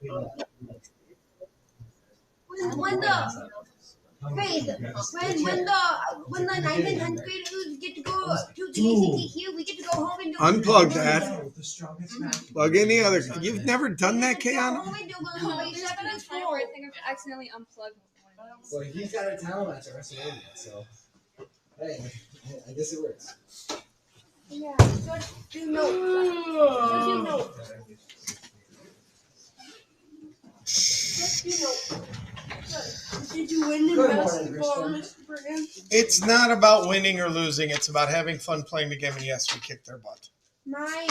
When the Hey, when the ninth and 10th graders get to go to the ACT here, we get to go home and do unplug that. Plug in the other. You've never done that, Kiana? I think I've accidentally unplugged one. Well, he's got a talent match at WrestleMania, so hey, I guess it works. Yeah, just do notes. Just do notes. Did you win in basketball, Mr. Brand? It's not about winning or losing. It's about having fun playing the game. And yes, we kicked their butt. My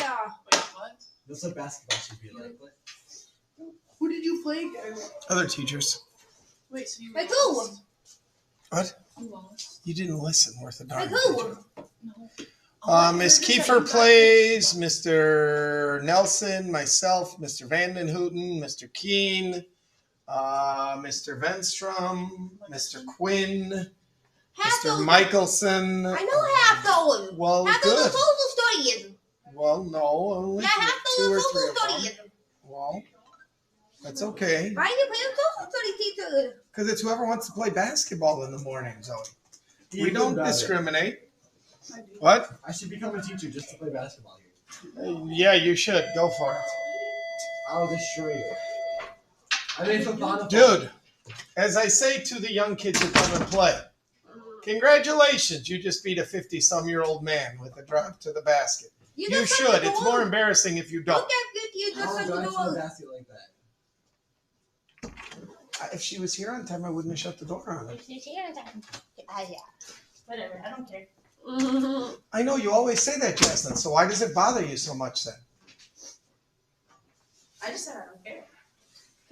That's what basketball should be like. who did you play against? Other teachers. Wait, so you Like who? What? You lost? You didn't listen worth a darn. Like who? No. Miss Kiefer plays, Mr. Nelson, myself, Mr. Vanden Hooten, Mr. Keen, Mr. Venstrom, Mr. Quinn, Mr. Michelson. I know half those. Well, Half those are good. social studies. Well, no, only Yeah, half two those or are three social of them. studies. Well, that's okay. Why do you play with social studies teachers? Because it's whoever wants to play basketball in the morning, Zoe. We Even don't better. discriminate. What? I should become a teacher just to play basketball here. Yeah, you should. Go for it. I'll destroy you. I made some fun of Dude, as I say to the young kids who come and play, congratulations, you just beat a 50-some-year-old man with a drive to the basket. You should. It's more embarrassing if you don't. Don't get 50 you How just do I shut the throw a door. basket like that? If she was here on time, I wouldn't have shut the door on her. Whatever, I don't care. I know you always say that, Jasmine, so why does it bother you so much then? I just said I don't care.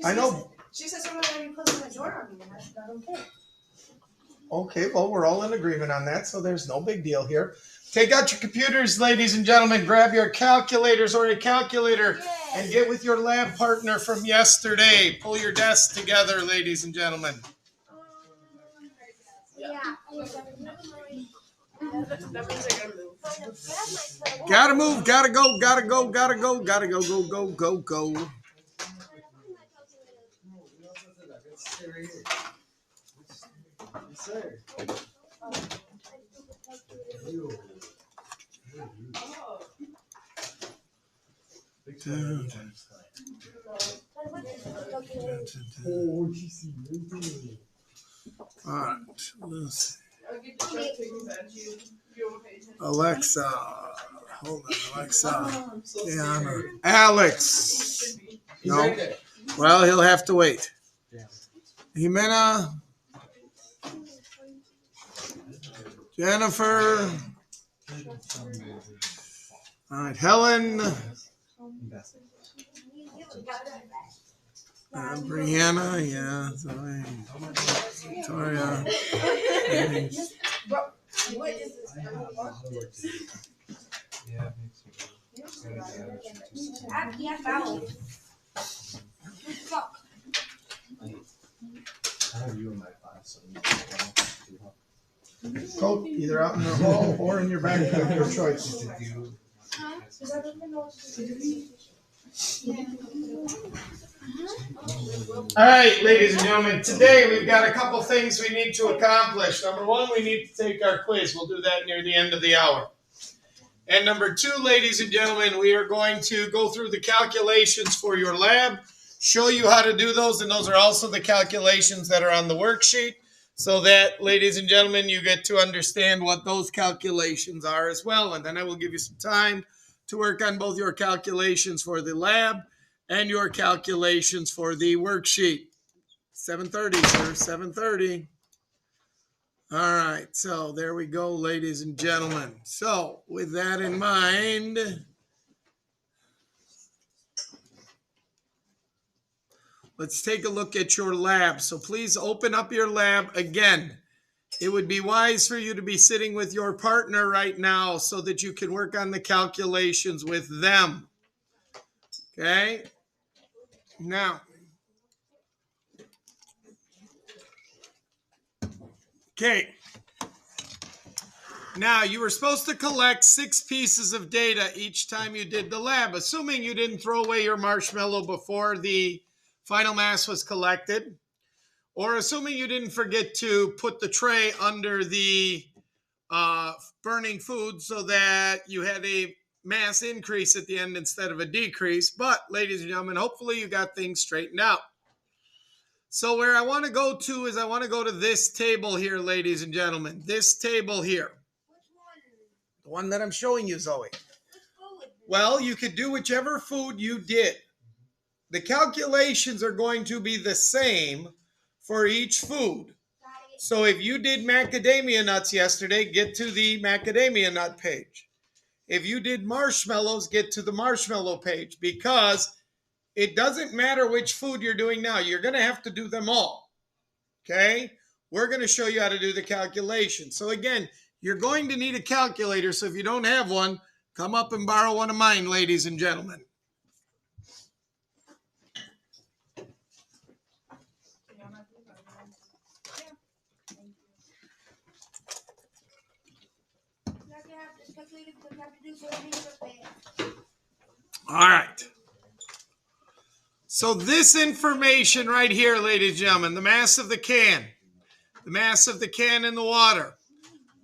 I know. She said someone already closing the door on me, and I don't care. Okay, well, we're all in agreement on that, so there's no big deal here. Take out your computers, ladies and gentlemen. Grab your calculators or a calculator and get with your lab partner from yesterday. Pull your desks together, ladies and gentlemen. Yeah. That means I gotta move. Gotta move, gotta go, gotta go, gotta go, gotta go, go, go, go, go. No, stay right here. Yes, sir. Oh, you see me. All right, let's I'll get the truck taken back to you. You okay? Alexa, hold on, Alexa. I'm so Yeah, scared. Alex. Should be. He's No. right there. Well, he'll have to wait. Damn. Jimena, Jennifer. All right, Helen. Brianna, yeah, Zoe, Victoria. What is this? I have a lot of work to do. Yeah, it makes me Yeah, foul. Fuck. I have you in my class, so Coat either out in the hall or in your backpack, your choice. All right, ladies and gentlemen, today we've got a couple things we need to accomplish. Number one, we need to take our quiz. We'll do that near the end of the hour. And number two, ladies and gentlemen, we are going to go through the calculations for your lab, show you how to do those, and those are also the calculations that are on the worksheet, so that, ladies and gentlemen, you get to understand what those calculations are as well. And then I will give you some time to work on both your calculations for the lab and your calculations for the worksheet. 7:30, sir, 7:30. All right, so there we go, ladies and gentlemen. So with that in mind, let's take a look at your lab. So please open up your lab again. It would be wise for you to be sitting with your partner right now so that you can work on the calculations with them. Okay? Now, okay. Now, you were supposed to collect 6 pieces of data each time you did the lab, assuming you didn't throw away your marshmallow before the final mass was collected, or assuming you didn't forget to put the tray under the burning food so that you had a mass increase at the end instead of a decrease. But, ladies and gentlemen, hopefully you got things straightened out. So where I want to go to is I want to go to this table here, ladies and gentlemen. This table here. Which one? The one that I'm showing you, Zoe. Which food? Well, you could do whichever food you did. The calculations are going to be the same for each food. So if you did macadamia nuts yesterday, get to the macadamia nut page. If you did marshmallows, get to the marshmallow page, because it doesn't matter which food you're doing now. You're going to have to do them all. Okay? We're going to show you how to do the calculation. So again, you're going to need a calculator. So if you don't have one, come up and borrow one of mine, ladies and gentlemen. All right. So this information right here, ladies and gentlemen, the mass of the can in the water,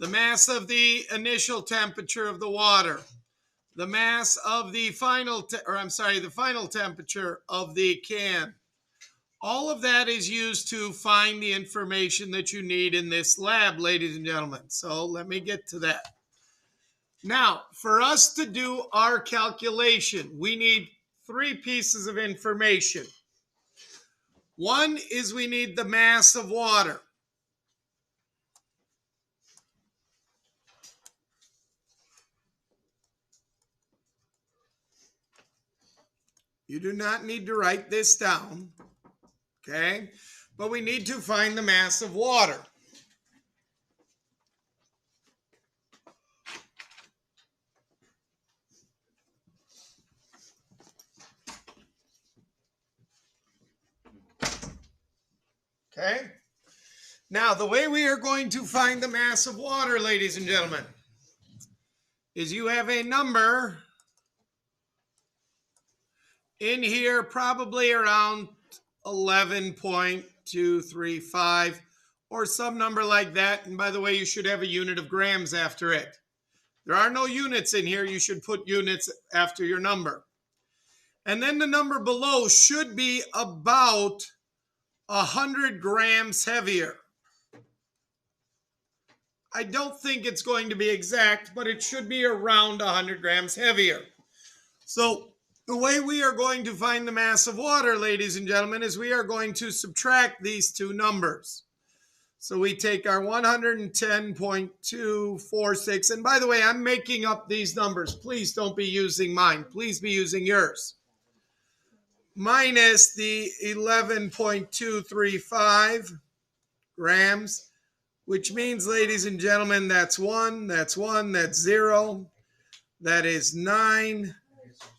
the mass of the initial temperature of the water, the mass of the final temperature of the can. All of that is used to find the information that you need in this lab, ladies and gentlemen. So let me get to that. Now, for us to do our calculation, we need 3 pieces of information. One is we need the mass of water. You do not need to write this down, okay? But we need to find the mass of water. Okay? Now, the way we are going to find the mass of water, ladies and gentlemen, is you have a number in here, probably around 11.235 or some number like that. And by the way, you should have a unit of grams after it. There are no units in here. You should put units after your number. And then the number below should be about 100 grams heavier. I don't think it's going to be exact, but it should be around 100 grams heavier. So the way we are going to find the mass of water, ladies and gentlemen, is we are going to subtract these 2 numbers. So we take our 110.246, and by the way, I'm making up these numbers. Please don't be using mine. Please be using yours. Minus the 11.235 grams, which means, ladies and gentlemen, that's 1, that's 0, that is 9,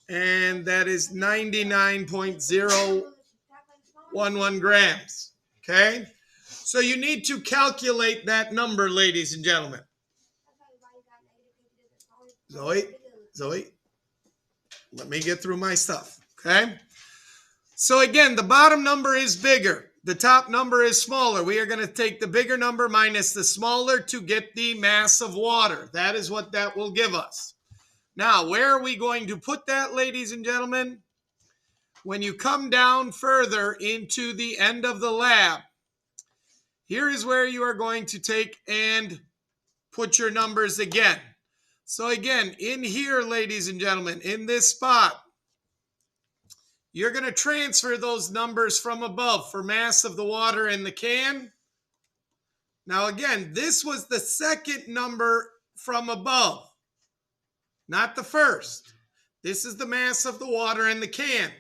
and that is 99.011 grams, okay? So you need to calculate that number, ladies and gentlemen. Zoe, let me get through my stuff, okay? So again, the bottom number is bigger. The top number is smaller. We are going to take the bigger number minus the smaller to get the mass of water. That is what that will give us. Now, where are we going to put that, ladies and gentlemen? When you come down further into the end of the lab, here is where you are going to take and put your numbers again. So again, in here, ladies and gentlemen, in this spot, you're going to transfer those numbers from above for mass of the water in the can. Now again, this was the second number from above, not the first. This is the mass of the water in the can.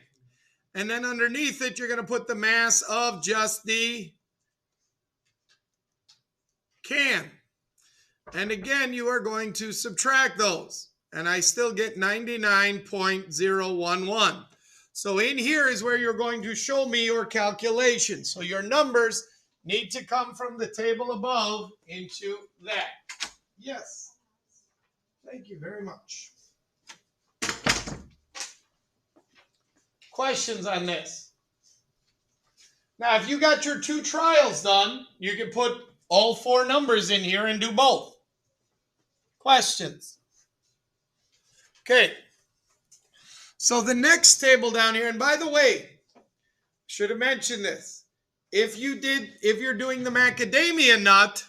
And then underneath it, you're going to put the mass of just the can. And again, you are going to subtract those. And I still get 99.011. So in here is where you're going to show me your calculation. So your numbers need to come from the table above into that. Yes. Thank you very much. Questions on this? Now, if you got your 2 trials done, you can put all 4 numbers in here and do both. Questions? Okay. So the next table down here, and by the way, should have mentioned this. If you're doing the macadamia nut,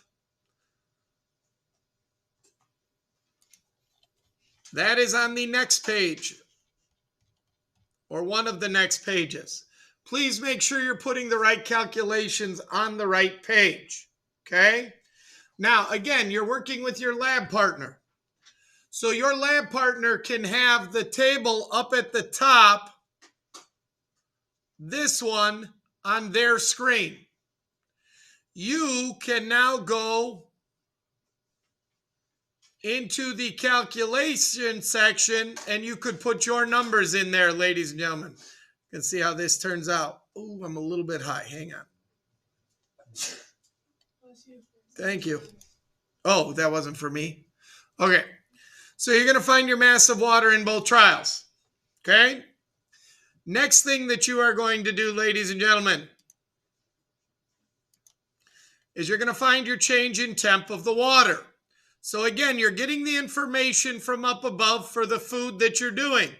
that is on the next page or one of the next pages. Please make sure you're putting the right calculations on the right page. Okay? Now, again, you're working with your lab partner. So your lab partner can have the table up at the top, this one on their screen. You can now go into the calculation section and you could put your numbers in there, ladies and gentlemen. You can see how this turns out. Oh, I'm a little bit high. Hang on. Thank you. Oh, that wasn't for me. Okay. So you're going to find your mass of water in both trials. Okay. Next thing that you are going to do, ladies and gentlemen, is you're going to find your change in temp of the water. So again, you're getting the information from up above for the food that you're doing.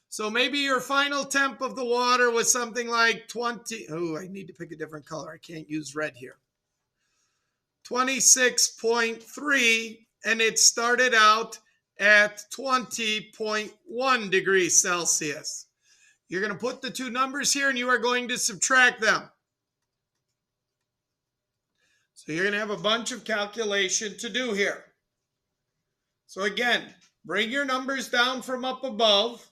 So maybe your final temp of the water was something like 20. Oh, I need to pick a different color. I can't use red here. 26.3, and it started out at 20.1 degrees Celsius. You're going to put the 2 numbers here and you are going to subtract them. So you're going to have a bunch of calculation to do here. So again, bring your numbers down from up above,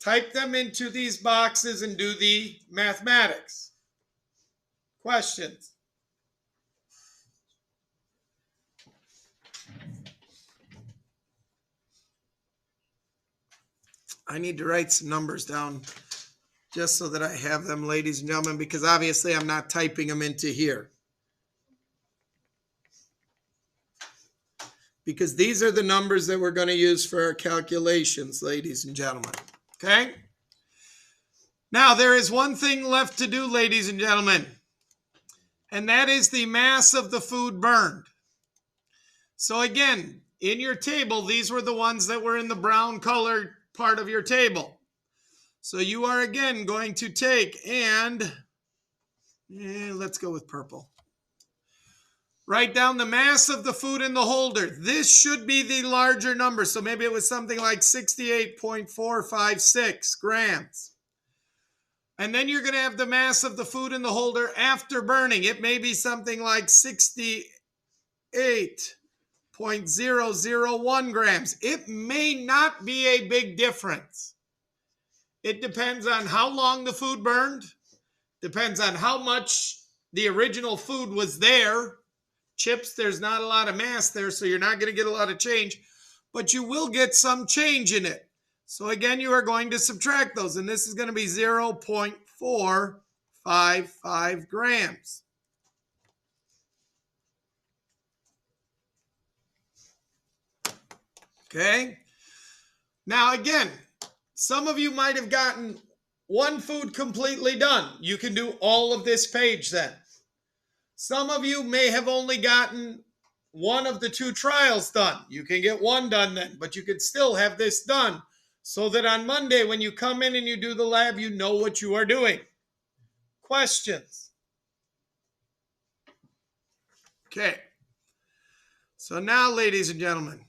type them into these boxes and do the mathematics. Questions? I need to write some numbers down just so that I have them, ladies and gentlemen, because obviously I'm not typing them into here. Because these are the numbers that we're going to use for our calculations, ladies and gentlemen. Okay? Now, there is one thing left to do, ladies and gentlemen, and that is the mass of the food burned. So again, in your table, these were the ones that were in the brown colored part of your table. So you are again going to take and let's go with purple. Write down the mass of the food in the holder. This should be the larger number. So maybe it was something like 68.456 grams. And then you're going to have the mass of the food in the holder after burning. It may be something like 68.001 grams. It may not be a big difference. It depends on how long the food burned. Depends on how much the original food was there. Chips, there's not a lot of mass there, so you're not going to get a lot of change, but you will get some change in it. So again, you are going to subtract those, and this is going to be 0.455 grams. Okay? Now again, some of you might have gotten one food completely done. You can do all of this page then. Some of you may have only gotten one of the 2 trials done. You can get one done then, but you could still have this done so that on Monday when you come in and you do the lab, you know what you are doing. Questions? Okay. So now, ladies and gentlemen,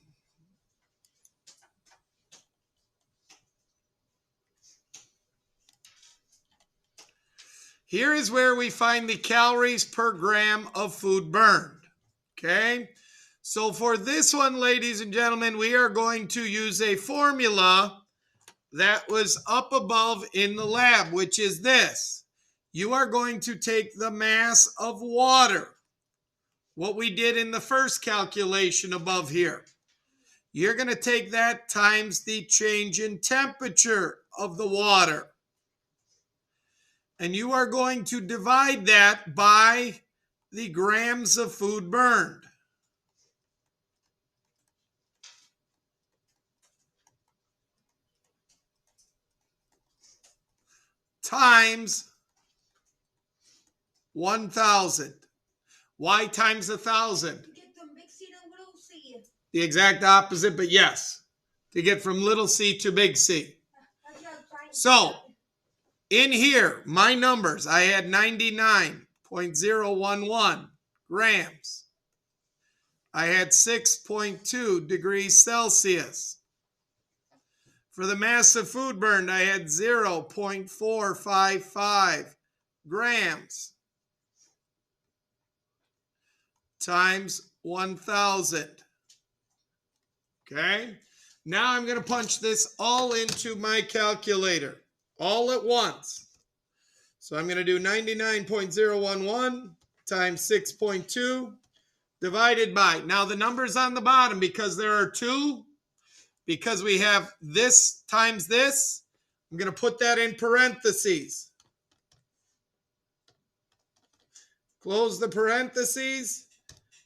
here is where we find the calories per gram of food burned. Okay? So for this one, ladies and gentlemen, we are going to use a formula that was up above in the lab, which is this. You are going to take the mass of water, what we did in the first calculation above here. You're going to take that times the change in temperature of the water. And you are going to divide that by the grams of food burned. Times 1,000. Why times 1,000? To get from big C to little C. The exact opposite, but yes. To get from little c to big C. That's what I'm trying to So, do. in here, my numbers, I had 99.011 grams. I had 6.2 degrees Celsius. For the mass of food burned, I had 0.455 grams times 1,000. Okay? Now I'm going to punch this all into my calculator, all at once. So I'm going to do 99.011 times 6.2 divided by. Now the numbers on the bottom, because there are two, because we have this times this, I'm going to put that in parentheses. Close the parentheses,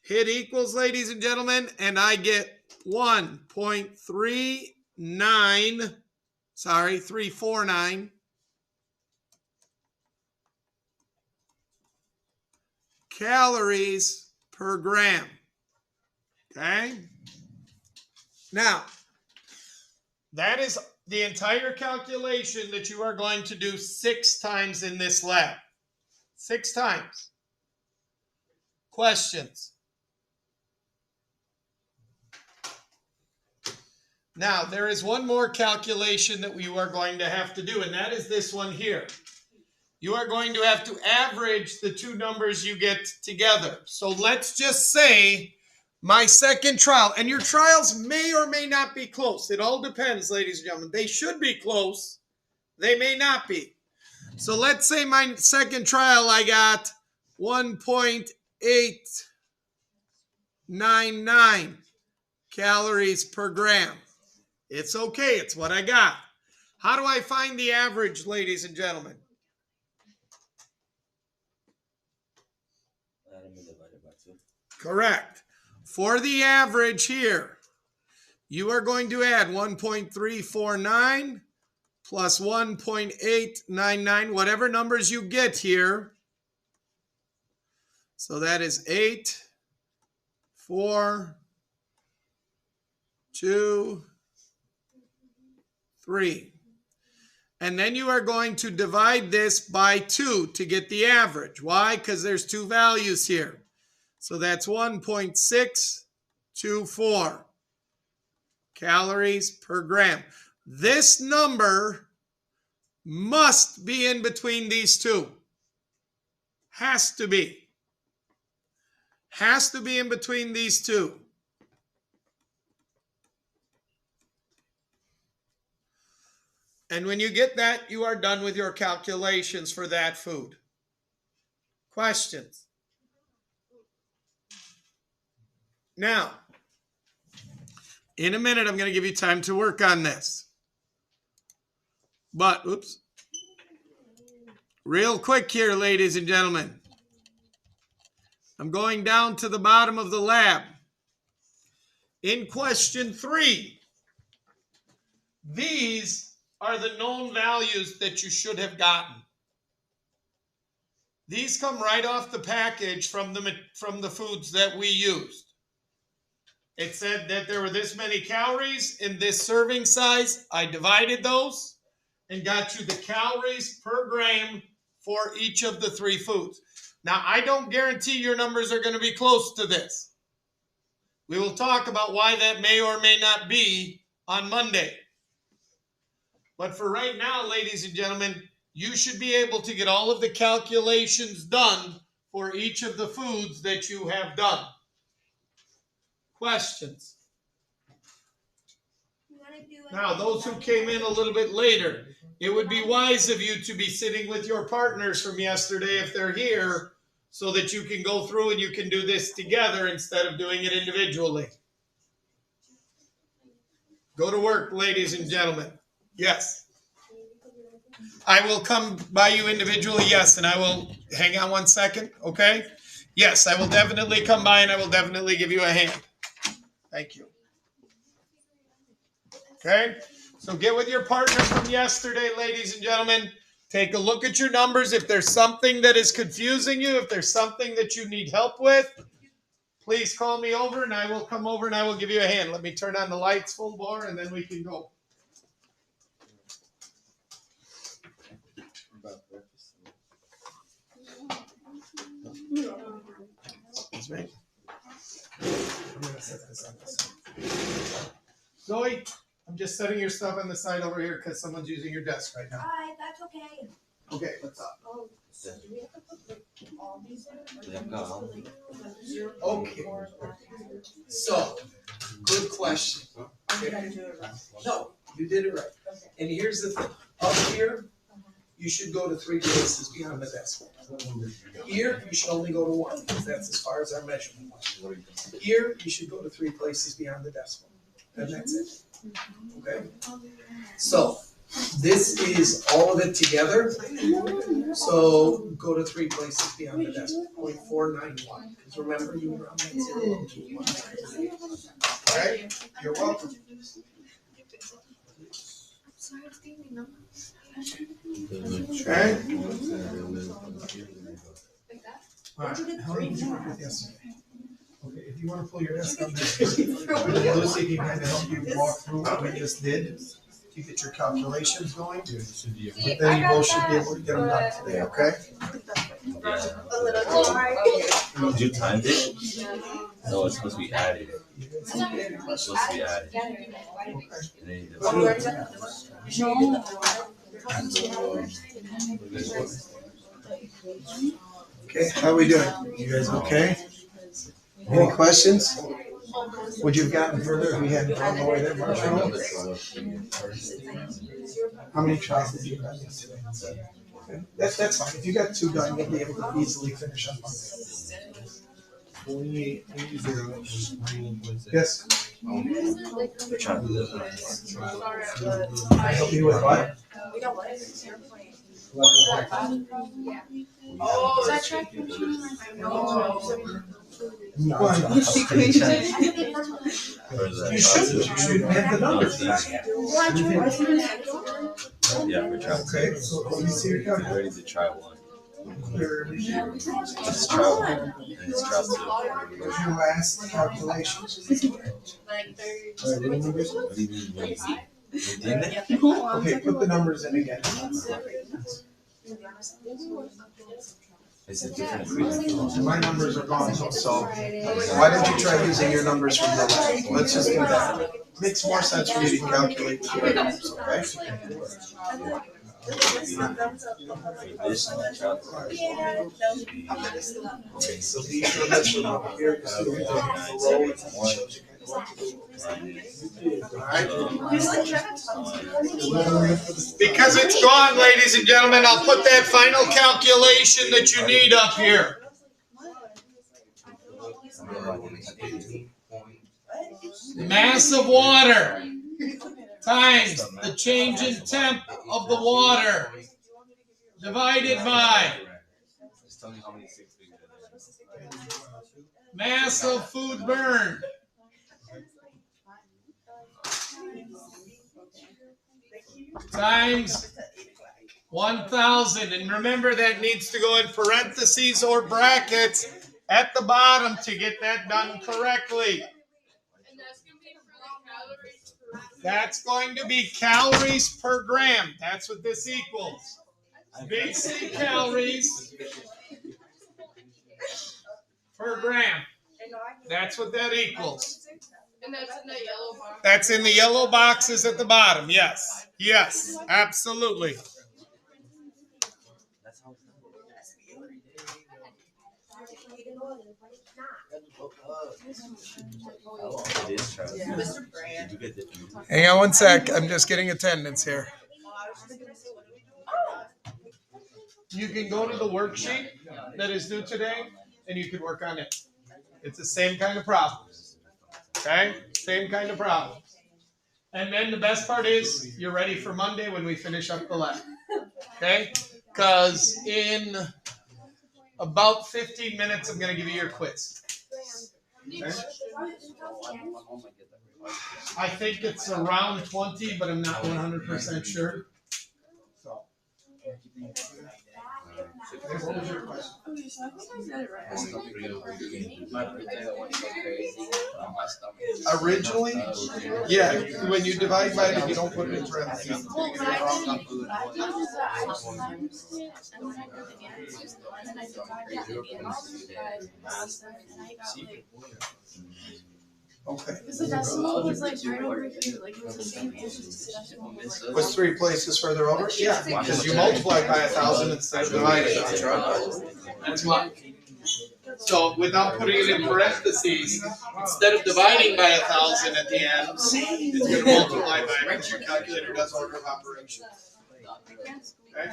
hit equals, ladies and gentlemen, and I get 349 calories per gram. Okay? Now, that is the entire calculation that you are going to do 6 times in this lab. 6 times. Questions? Now, there is one more calculation that you are going to have to do, and that is this one here. You are going to have to average the two numbers you get together. So let's just say my second trial, and your trials may or may not be close. It all depends, ladies and gentlemen. They should be close. They may not be. So let's say my second trial, I got 1.899 calories per gram. It's okay. It's what I got. How do I find the average, ladies and gentlemen? Correct. For the average here, you are going to add 1.349 plus 1.899, whatever numbers you get here. So that is 8, 4, 2, 3. And then you are going to divide this by 2 to get the average. Why? Because there's two values here. So that's 1.624 calories per gram. This number must be in between these two. Has to be. Has to be in between these two. And when you get that, you are done with your calculations for that food. Questions? Now, in a minute, I'm going to give you time to work on this. But, oops. Real quick here, ladies and gentlemen. I'm going down to the bottom of the lab. In question 3, these are the known values that you should have gotten. These come right off the package from the foods that we used. It said that there were this many calories in this serving size. I divided those and got you the calories per gram for each of the 3 foods. Now, I don't guarantee your numbers are going to be close to this. We will talk about why that may or may not be on Monday. But for right now, ladies and gentlemen, you should be able to get all of the calculations done for each of the foods that you have done. Questions? Now, those who came in a little bit later, it would be wise of you to be sitting with your partners from yesterday if they're here so that you can go through and you can do this together instead of doing it individually. Go to work, ladies and gentlemen. Yes. I will come by you individually, yes, and I will hang on one second, okay? Yes, I will definitely come by and I will definitely give you a hand. Thank you. Okay, so get with your partner from yesterday, ladies and gentlemen. Take a look at your numbers. If there's something that is confusing you, if there's something that you need help with, please call me over and I will come over and I will give you a hand. Let me turn on the lights full bore and then we can go. Excuse me. I'm going to set this on this side. Zoe, I'm just setting your stuff on the side over here because someone's using your desk right now. Alright, that's okay. Okay, what's up? Oh, so do we have to put like all these in? Yeah, no. Okay. So, good question. Okay. No, you did it right. And here's the thing. Up here, you should go to 3 places beyond the decimal. Here, you should only go to 1 because that's as far as our measurement went. Here, you should go to 3 places beyond the decimal. And that's it. Okay? So, this is all of it together. So, go to 3 places beyond the decimal. 0.491. Because remember, you round that 0 up to 1. Alright? You're welcome. Sorry, I was thinking, no. Okay? Like that? Alright, how many did you work with yesterday? Okay, if you want to pull your desk up, Lucy can kind of help you walk through what we just did to get your calculations going. But then you both should be able to get them done today, okay? A little too hard. Did you time it? No, it's supposed to be added. It's supposed to be added. And then Okay, how are we doing? You guys okay? Any questions? Would you have gotten further if we hadn't gone all the way there, Marshall? How many trials did you have yesterday? Okay, that's fine. If you got 2 done, you'll be able to easily finish on Monday. 28.0. Yes? they're trying to do Can I help you with what? We don't want it. Oh, Is that tracking? No. You should have the numbers. Yeah, we're trying. Okay, so let me see your We're calculator. ready to try 1. Clearly, Let's try 1. And it's try 2. your last calculation. Like 30. What do you mean? What do you mean? You did it? Okay, put the numbers in again. It's a different group. My numbers are gone, so why don't you try using your numbers from the lab? Let's just do that. Makes more sense for you to calculate with your numbers, okay? This one, try to Okay, so these are the over here, because you don't have to roll it. Alright? Because it's gone, ladies and gentlemen, I'll put that final calculation that you need up here. Mass of water times the change in temp of the water divided by Just tell me how many 6 figures it is. mass of food burned times 1,000. And remember, that needs to go in parentheses or brackets at the bottom to get that done correctly. That's going to be calories per gram. That's what this equals. Basic calories per gram. That's what that equals. And that's in the yellow box. That's in the yellow boxes at the bottom. Yes. Yes. Absolutely. That's how it is, Charlie. Did you get the Hang on one sec. I'm just getting attendance here. You can go to the worksheet that is due today, and you can work on it. It's the same kind of problems. Okay? Same kind of problems. And then the best part is you're ready for Monday when we finish up the lab. Okay? Because in about 15 minutes, I'm going to give you your quiz. Okay? I think it's around 20, but I'm not 100% sure. So, What was your question? Okay, so I think I got it right. My birthday, I went so crazy. My stomach. Originally, yeah, when you divide by it, you don't put it in parentheses. Well, but I did is that I just times it and then I got the answers and then I divided the answers by stuff and I got like Okay. because the decimal was like right over here, like it was the same answers to the decimal was like Was 3 places further over? Yeah, because you multiply by 1,000 instead of dividing. That's why. So without putting it in parentheses, instead of dividing by 1,000 at the end, it's going to multiply by it because your calculator does order of operations. Okay?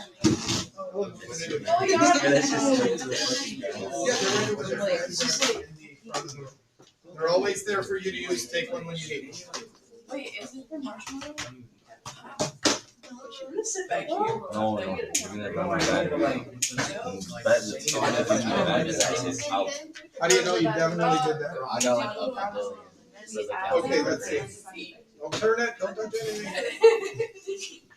They're always there for you to use. Take one when you need it. wait, is it for marshmallow? Sit back here. No, you're gonna run my battery. How do you know you definitely did that? I got like a billion. Okay, let's see. Don't turn it. Don't touch anything.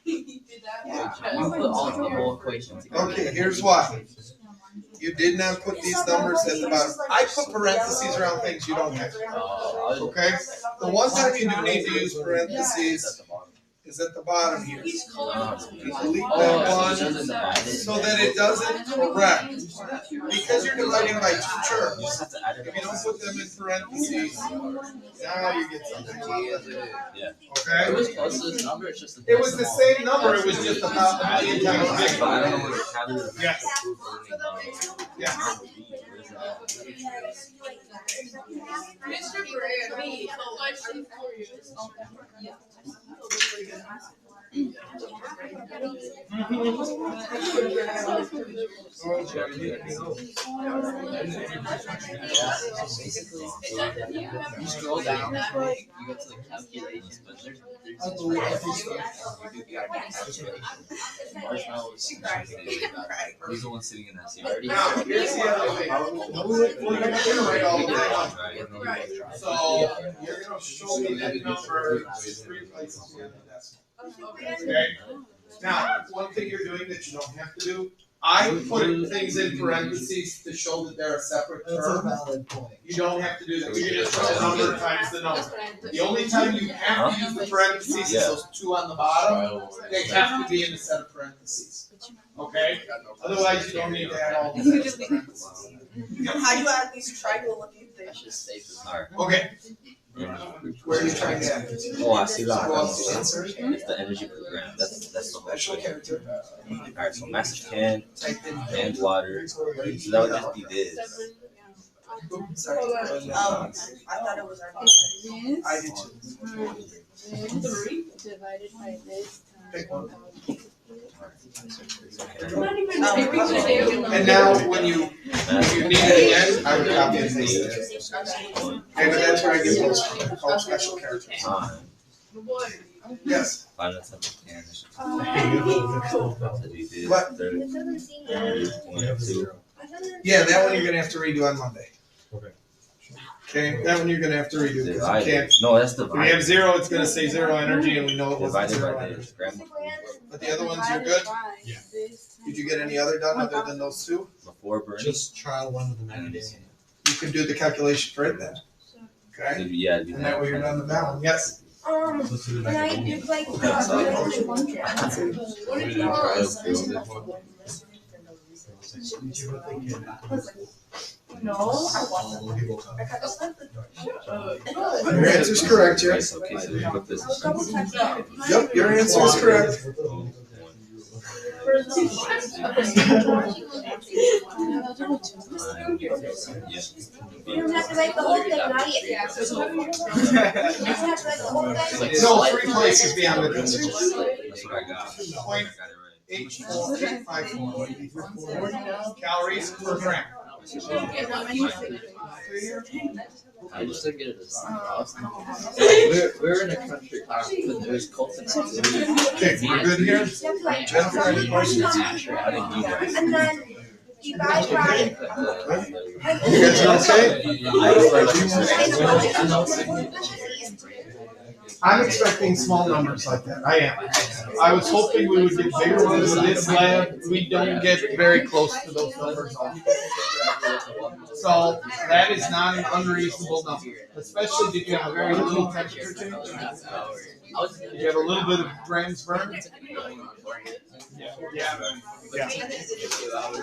You put all the whole equation together. Okay, here's why. You did not put these numbers at the bottom. I put parentheses around things you don't have. Okay? The one time you do need to use parentheses is at the bottom here. You delete that one so that it doesn't correct. Because you're dividing by 2 terms. If you don't put them in parentheses, now you get something. It Okay? was close to this number, it's just It was the same number, it was just about a million times bigger. Yes. Yeah. Mr. Brady, question for you. You scroll down, you go to the calculations, but there's you gotta make calculations. Marshmallow is Who's the one sitting in that seat? Now, here's the other thing. We're gonna generate all of that. So, you're gonna show me that number 3 places in the decimal. Okay? Now, one thing you're doing that you don't have to do, I put things in parentheses to show that they're a separate term. You don't have to do that. You can just put the number times the number. The only time you have to use the parentheses is those 2 on the bottom. They have to be in a set of parentheses. Okay? Otherwise, you don't need to add all the parentheses. How do you add these triangle-looking That's things? just safe. Alright. Okay. Where are you trying to add? Oh, I see that. Go up to insert. It's the energy program. That's the whole Special thing. character. Alright, so massive can Type in. and water. So that would just be this. Oops, sorry. I thought it was our name. I did too. This divided by this Pick one. Oh, And now, when you need it again, I would copy and paste it. Okay, but that's where I get those from, called special characters. Yes. Find a type of can. So we did What? 30, 22. Yeah, that one you're gonna have to redo on Monday. Okay, that one you're gonna have to redo, because you can't. Divided. No, that's If we have divided. 0, it's gonna say 0 energy, and we know it wasn't Divided 0 by energy. this. Grandma, But the other ones, you're good? Did you get any other done other than those 2? before burning. Just trial one with the 90 day. You can do the calculation for it then. Okay? Yeah, And that way you're done with that one, yes? Let's do the And I 90 day. did like, What did you no, I wasn't. I got to slip the Your answer's correct, Right, yes. so, okay, so we put this. Yep, your answer is correct. you don't have to write the whole thing, not yet. You just have to write the whole thing. No, 3 places beyond the decimal. That's what I got. Point. I got it right. 84854 calories per gram. I just took it as we're in a country class, but there's culture. Okay, we're good here? You have to like, Jennifer, any questions? I didn't need that. and then divide by. You guys are okay? I'm expecting small numbers like that. I am. I was hoping we would get bigger ones in this lab. We don't get very close to those numbers often. So that is not an unreasonable number. Especially did you have a very little temperature change? Did you have a little bit of grams burned? Yeah.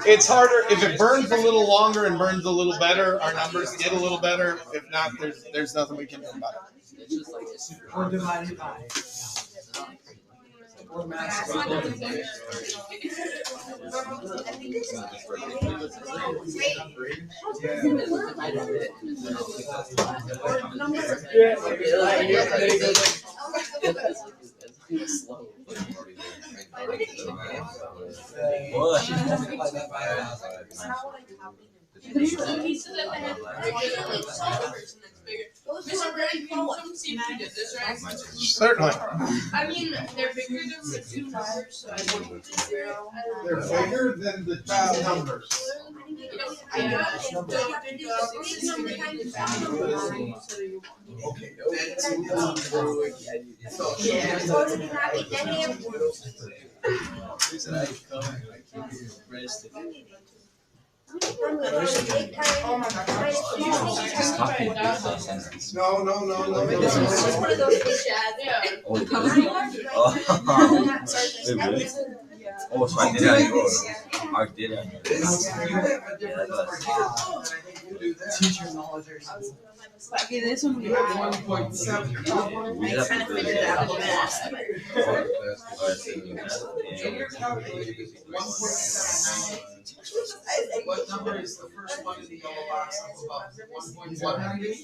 It's harder if it burns a little longer and burns a little better. Our numbers get a little better. If not, there's nothing we can do about it. Or divided by. Or mass. Certainly. I mean, they're bigger than the two numbers, so I want zero. They're bigger than the two numbers. No. It's one of those fish ads. Oh, so I did that. I did that. Teacher knowledge or something. Okay, this one we have 1.7. We have to do it. What number is the first one in the yellow box up above? 1.1?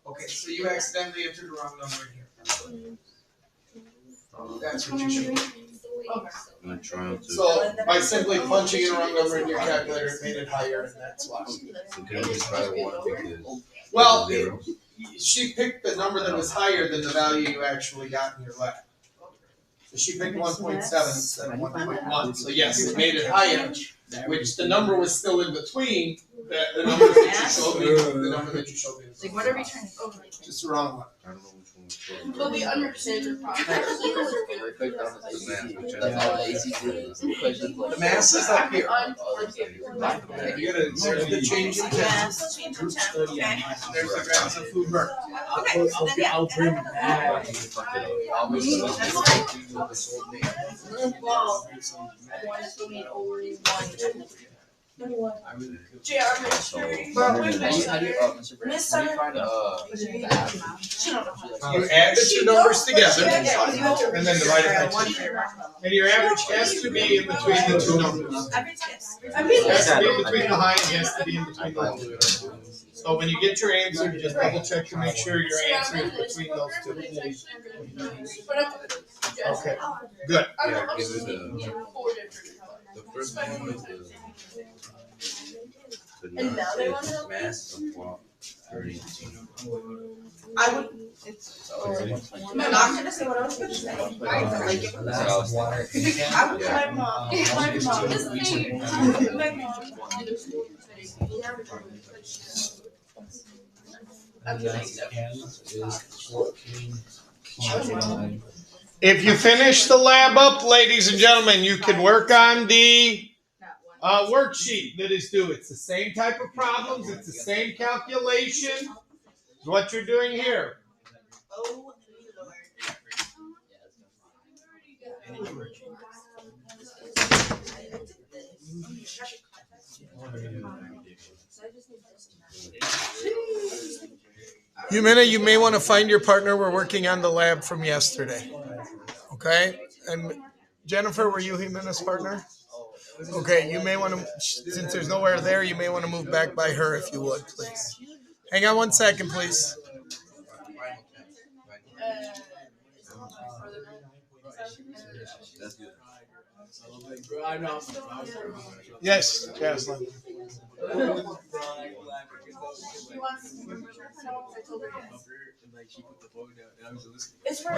Okay, so you accidentally entered the wrong number in here. That's what you should do. I'm trying to. So by simply punching in a wrong number in your calculator, it made it higher, and that's why. So can we just try one because Well, zero? she picked the number that was higher than the value you actually got in your lab. So she picked 1.7 instead of 1.1. So yes, it made it higher, which the number was still in between the numbers that you showed me, the number that you showed me. Like, what are we trying to go? Just the wrong one. I don't know which one was Well, we understand the problem. The mass is up here. You gotta, there's the change in temperature. There's the grams of food burnt. I'll bring that. You add the two numbers together and then divide it by 2. And your average has to be in between the two numbers. It has to be in between the high and it has to be in between the low. So when you get your answer, just double check to make sure your answer is between those two. Okay, good. Yeah, give it the first one was the mass of what? 32. I would. My mom's gonna say what I was gonna say. I like it. That's what I was thinking. I would my mom. My mom. If you finish the lab up, ladies and gentlemen, you can work on the worksheet that is due. It's the same type of problems. It's the same calculation. It's what you're doing here. Oh, Humina, you may want to find your partner. We're working on the lab from yesterday. Okay? And Jennifer, were you Humina's partner? Okay, you may want to, since there's nowhere there, you may want to move back by her if you would, please. Hang on 1 second, please. Yes, Jocelyn. it's for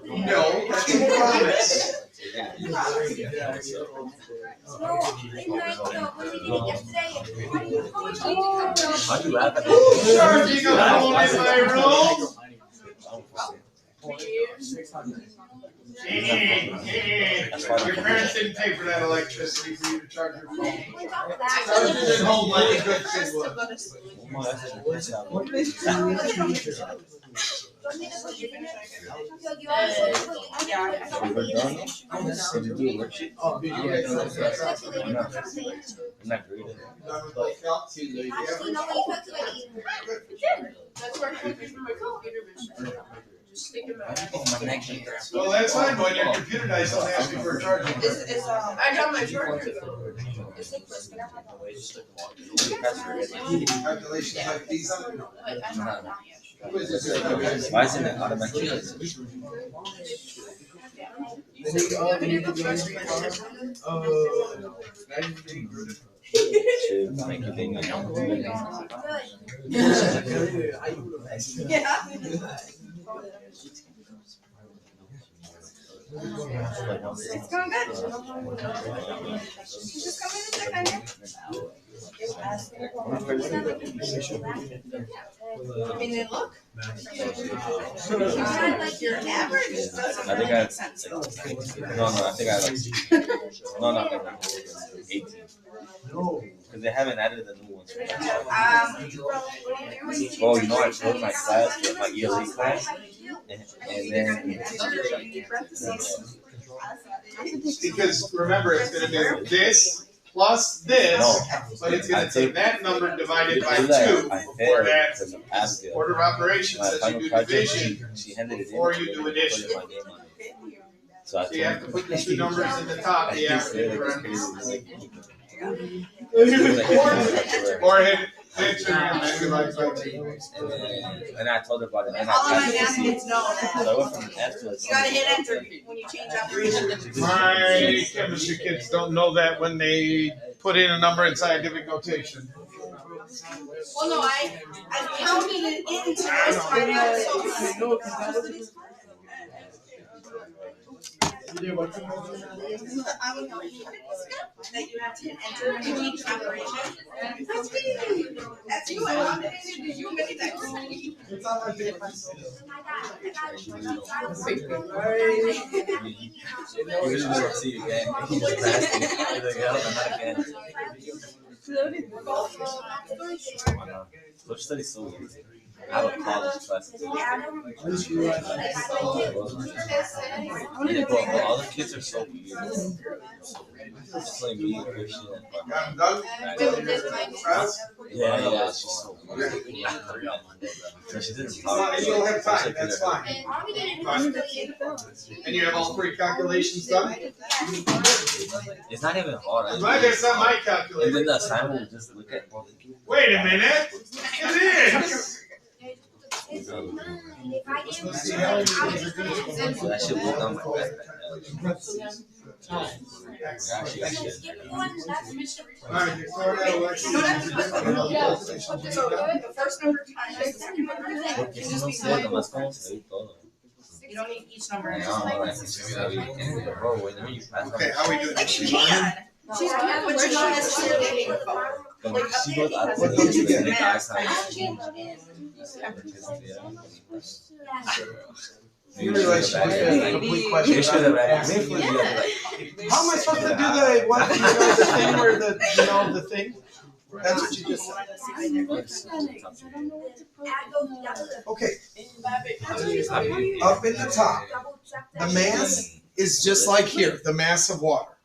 No, that's a promise. No, in like when we did it yesterday. Why'd you laugh at Who's charging a phone in my room? Your parents didn't pay for that electricity for you to charge your phone. Charge it at home like a good kid would. I'm not great at it. That's where I come from my computer mission. Just think about it. My next year. Well, that's fine, when your computer dies, don't ask me for a charger. I got my charger though. Calculations like these. Why isn't it automatic? Make you think It's going good. Just come in a second. I mean, they look. Like your average. I think I I think I like no 18. Because they haven't added the new ones. Oh, you know, I showed my class, my ELA class, and then Because remember, it's gonna do this plus this, but it's gonna take that number divided by 2 for that order of operations as you do division she handed it in before you do addition. So So you have to put the 2 numbers in the top, the after or hit enter and then divide by 2. And I told her about it, and All of my I math passed it. kids know that. So I went from F to a C. You gotta hit enter when you change operations. My chemistry kids don't know that when they put in a number in scientific notation. Well, no, I counted it into this part out, so. I would know that you have to hit enter when you change operation. That's me. That's you. I nominated you many times. It's on my paper. You really don't see you again. You just passed it. You're like, oh, not again. Social study is so weird. I have a college class. All the kids are so weird. It's like me and Christian. I'm done. Yeah, she's so weird. So she didn't talk. You'll have time, that's fine. And you have all 3 calculations done? It's not even hard. That's not my And calculator. then the assignment will just look at. Wait a minute. It is. Let's see how many So that shit went down my backpack. Alright, you start out election. So the first number times the second number. Porque si no sé, nomás como se ve todo. You don't need each number. No, Okay, how we doing? Like you can. She's good, but you're not necessarily getting a vote. Like She goes out of updating the your neck math. You realize she just got a complete question. How am I supposed to do the what? You know, the thing where the thing. That's what you just said. Okay. Up in the top, the mass is just like here, the mass of water.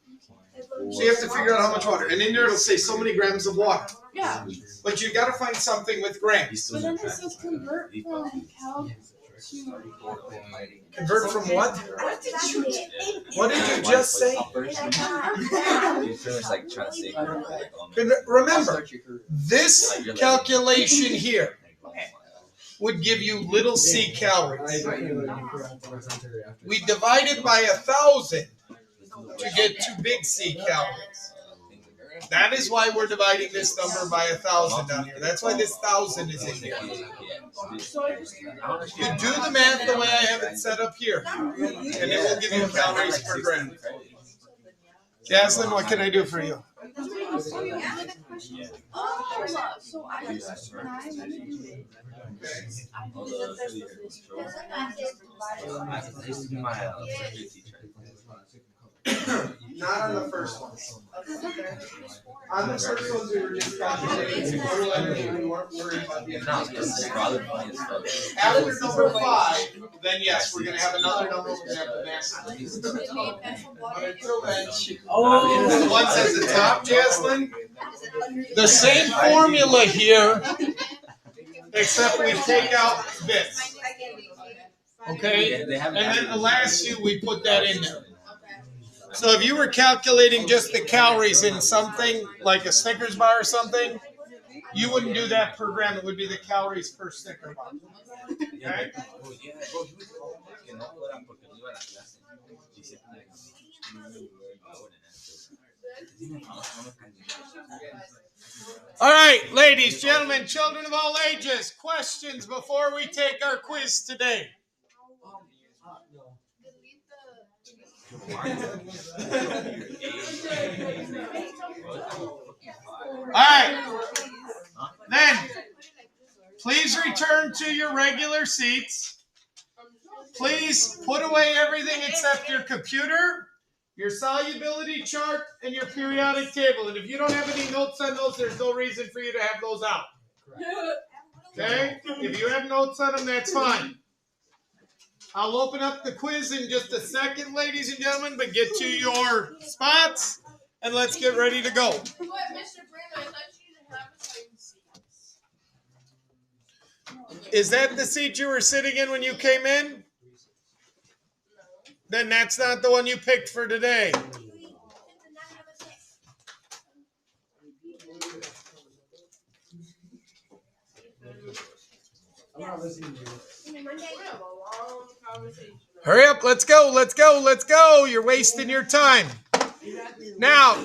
So you have to figure out how much water, and in there it'll say so many grams of water. Yeah. But you got to find something with grams. But then it says convert from cal to. Convert from what? What did you just say? Remember, this calculation here would give you little c calories. We divided by 1,000 to get 2 big C calories. That is why we're dividing this number by 1,000 down here. That's why this 1,000 is in here. You do the math the way I have it set up here, and it will give you calories per gram. Jaslyn, what can I do for you? So I just when I went to do it, I knew that there's Not on the first one. On the first ones, we were just calculating total energy. We weren't worried about the energy. After number 5, then yes, we're gonna have another number. We're gonna have the mass. But until then, The ones at the top, Jaslyn? The same formula here, except we take out bits. Okay? And then the last few, we put that in there. So if you were calculating just the calories in something, like a Snickers bar or something, you wouldn't do that per gram. It would be the calories per Snickers bar. Okay? All right, ladies, gentlemen, children of all ages, questions before we take our quiz today. All right, then please return to your regular seats. Please put away everything except your computer, your solubility chart, and your periodic table. And if you don't have any notes on those, there's no reason for you to have those out. Okay? If you have notes on them, that's fine. I'll open up the quiz in just a second, ladies and gentlemen, but get to your spots, and let's get ready to go. Mr. Brandon, I thought you didn't have a seats. Is that the seat you were sitting in when you came in? Then that's not the one you picked for today. Hurry up, let's go, let's go, let's go. You're wasting your time. Now,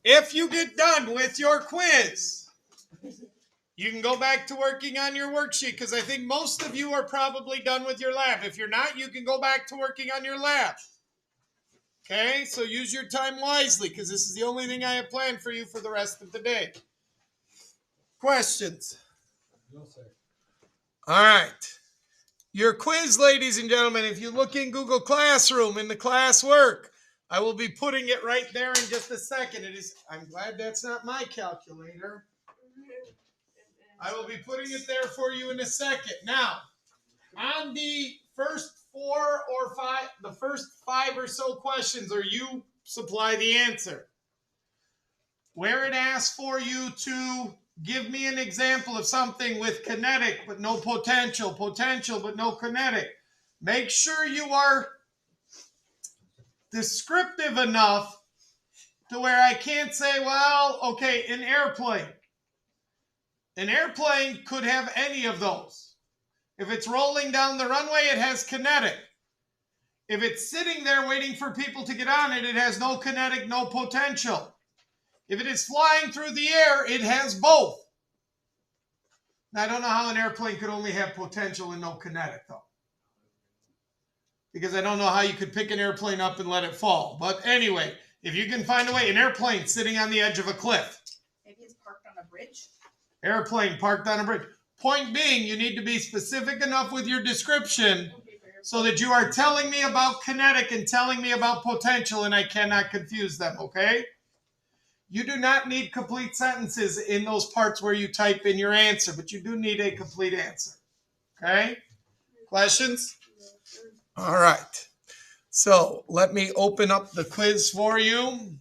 if you get done with your quiz, you can go back to working on your worksheet because I think most of you are probably done with your lab. If you're not, you can go back to working on your lab. Okay, so use your time wisely because this is the only thing I have planned for you for the rest of the day. Questions? No, sir. All right. Your quiz, ladies and gentlemen, if you look in Google Classroom in the classwork, I will be putting it right there in just a second. I'm glad that's not my calculator. I will be putting it there for you in a second. Now, on the first 4 or 5, the first 5 or so questions, or you supply the answer, where it asks for you to give me an example of something with kinetic but no potential, potential but no kinetic. Make sure you are descriptive enough to where I can't say, well, okay, an airplane. An airplane could have any of those. If it's rolling down the runway, it has kinetic. If it's sitting there waiting for people to get on it, it has no kinetic, no potential. If it is flying through the air, it has both. Now, I don't know how an airplane could only have potential and no kinetic, though. Because I don't know how you could pick an airplane up and let it fall. But anyway, if you can find a way, an airplane sitting on the edge of a cliff. Maybe it's parked on a bridge. Airplane parked on a bridge. Point being, you need to be specific enough with your description so that you are telling me about kinetic and telling me about potential, and I cannot confuse them, okay? You do not need complete sentences in those parts where you type in your answer, but you do need a complete answer, okay? Questions? All right. So let me open up the quiz for you.